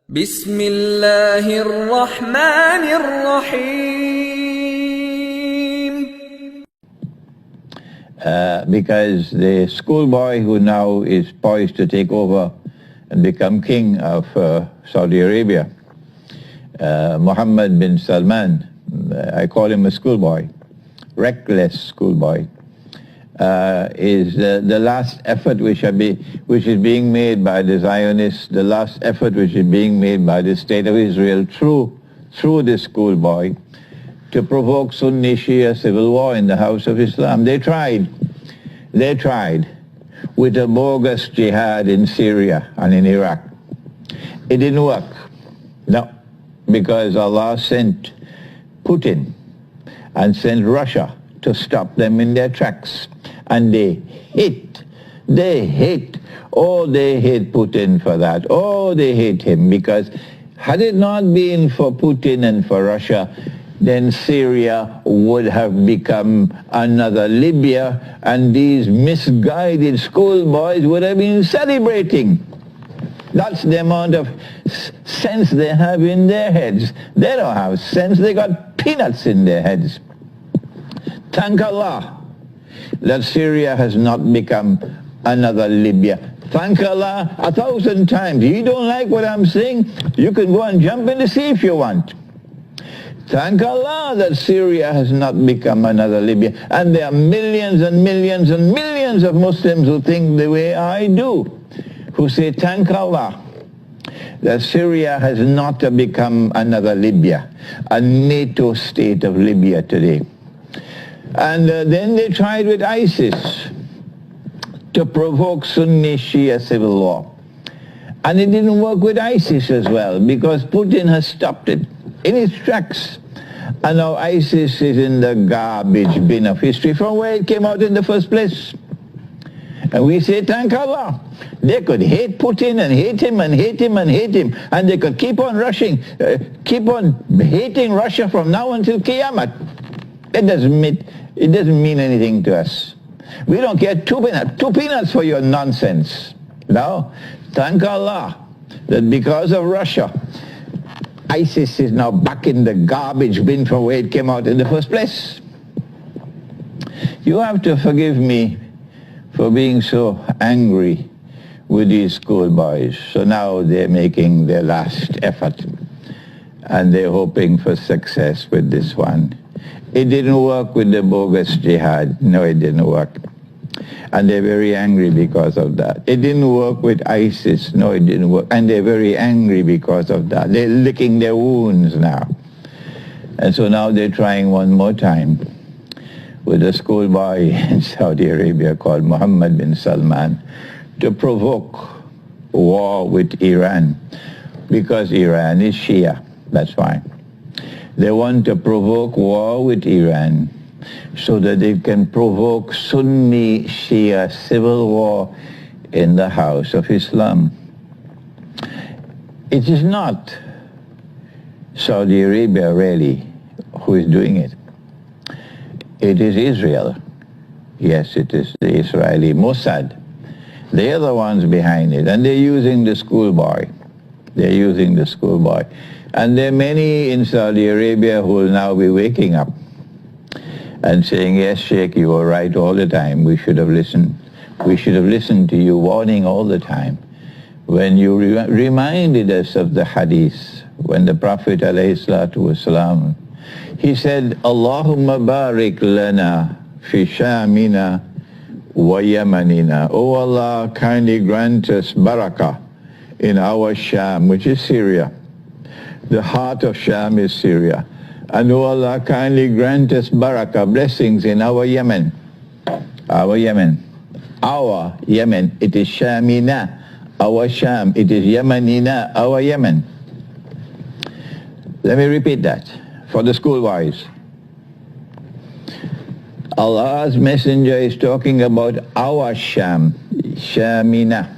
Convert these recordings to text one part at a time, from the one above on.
بسم الله الرحمن الرحيم. Because the schoolboy who now is poised to take over and become king of Saudi Arabia, Mohammed bin Salman, I call him a schoolboy, reckless schoolboy, is the last effort which is being made by the Zionists, the last effort which is being made by the State of Israel through this schoolboy to provoke Sunni Shia civil war in the house of Islam. They tried with a bogus jihad in Syria and in Iraq. It didn't work. No, because Allah sent Putin and sent Russia to stop them in their tracks. And they hate Putin for that. Oh, they hate him, because had it not been for Putin and for Russia, then Syria would have become another Libya, and these misguided schoolboys would have been celebrating. That's the amount of sense they have in their heads. They don't have sense, they got peanuts in their heads. Thank Allah that Syria has not become another Libya. Thank Allah 1,000 times. You don't like what I'm saying? You can go and jump in the sea if you want. Thank Allah that Syria has not become another Libya. And there are millions and millions and millions of Muslims who think the way I do, who say thank Allah that Syria has not become another Libya, a NATO state of Libya today. And then they tried with ISIS to provoke Sunni Shia civil war. And it didn't work with ISIS as well, because Putin has stopped it in its tracks. And now ISIS is in the garbage bin of history from where it came out in the first place. And we say, thank Allah. They could hate Putin and hate him and hate him and hate him. And they could keep on keep on hating Russia from now until Qiyamah. It doesn't mean anything to us. We don't care two peanuts for your nonsense. No, thank Allah that because of Russia, ISIS is now back in the garbage bin from where it came out in the first place. You have to forgive me for being so angry with these schoolboys. So now they're making their last effort, and they're hoping for success with this one. It didn't work with the bogus jihad. No, it didn't work. And they're very angry because of that. It didn't work with ISIS. No, it didn't work. And they're very angry because of that. They're licking their wounds now. And so now they're trying one more time with a schoolboy in Saudi Arabia called Mohammed bin Salman to provoke war with Iran, because Iran is Shia. That's why. They want to provoke war with Iran so that they can provoke Sunni Shia civil war in the house of Islam. It is not Saudi Arabia really who is doing it. It is Israel. Yes, it is the Israeli mosad. They are the ones behind it, and they're using the schoolboy. They're using the schoolboy. And there are many in Saudi Arabia who will now be waking up and saying, yes, Sheikh, you were right all the time. We should have listened. We should have listened to you warning all the time. When you reminded us of the hadith, when the Prophet ﷺ, he said, Allahumma barik lana fi shamina wa yamanina. Oh Allah, kindly grant us barakah in our Sham, which is Syria. The heart of Sham is Syria. And oh Allah, kindly grant us barakah, blessings in our Yemen. Our Yemen. Our Yemen. It is Shamina. Our Sham. It is Yemenina. Our Yemen. Let me repeat that for the schoolboys. Allah's messenger is talking about our Sham. Shamina.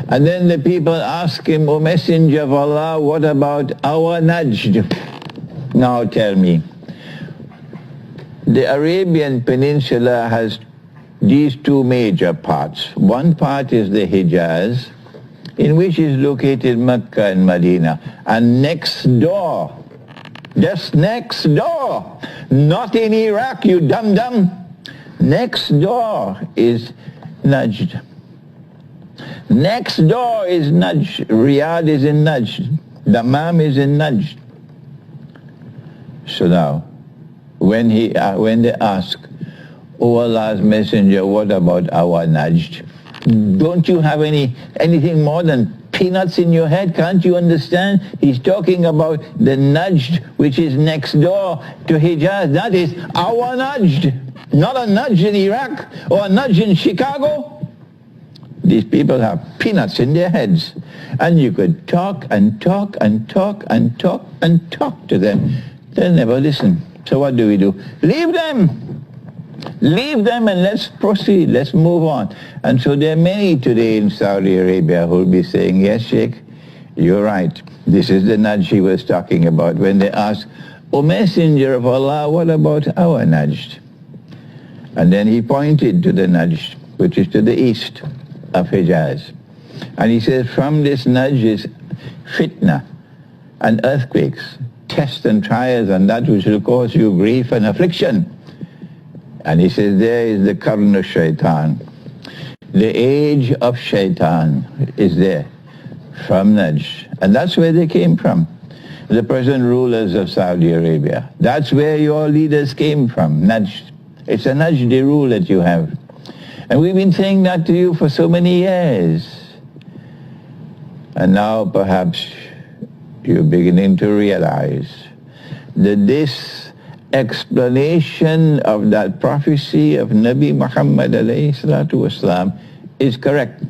And then the people ask him, O Messenger of Allah, what about our Najd? Now tell me. The Arabian Peninsula has these two major parts. One part is the Hijaz, in which is located Mecca and Medina. And next door, just next door, not in Iraq, you dum-dum, next door is Najd. Next door is Najd. Riyadh is in Najd. Dammam is in Najd. So now, when they ask, "O Allah's Messenger, what about our Najd?" Don't you have anything more than peanuts in your head? Can't you understand? He's talking about the Najd, which is next door to Hijaz. That is our Najd, not a Najd in Iraq or a Najd in Chicago. These people have peanuts in their heads. And you could talk and talk and talk and talk and talk to them. They'll never listen. So what do? Leave them. Leave them and let's proceed. Let's move on. And so there are many today in Saudi Arabia who will be saying, "Yes, Sheikh, you're right. This is the Najd he was talking about." When they ask, "O Messenger of Allah, what about our Najd?" And then he pointed to the Najd, which is to the east of Hijaz. And he says, from this Najd is fitna and earthquakes, tests and trials, and that which will cause you grief and affliction. And he says, there is the Qarn of Shaitan. The age of Shaitan is there from Najd. And that's where they came from. The present rulers of Saudi Arabia. That's where your leaders came from, Najd. It's a Najdi rule that you have. And we've been saying that to you for so many years. And now perhaps you're beginning to realize that this explanation of that prophecy of Nabi Muhammad alayhi salatu wasalam is correct.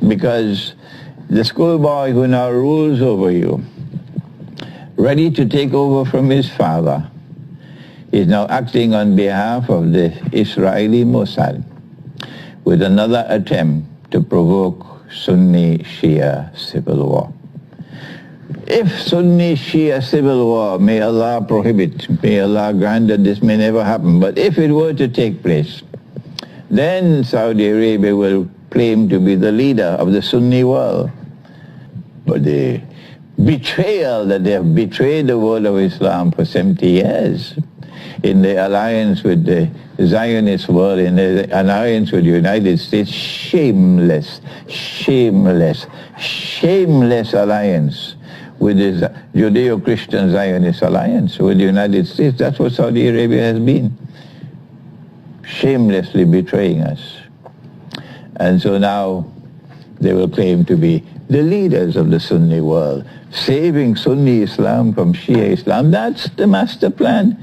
Because the schoolboy who now rules over you, ready to take over from his father, is now acting on behalf of the Israeli Mossad with another attempt to provoke Sunni Shia civil war. If Sunni Shia civil war, may Allah prohibit, may Allah grant that this may never happen, but if it were to take place, then Saudi Arabia will claim to be the leader of the Sunni world. But the betrayal that they have betrayed the world of Islam for 70 years, in the alliance with the Zionist world, in the alliance with the United States, shameless alliance with the Judeo-Christian Zionist alliance with the United States. That's what Saudi Arabia has been, shamelessly betraying us. And so now they will claim to be the leaders of the Sunni world, saving Sunni Islam from Shia Islam. That's the master plan.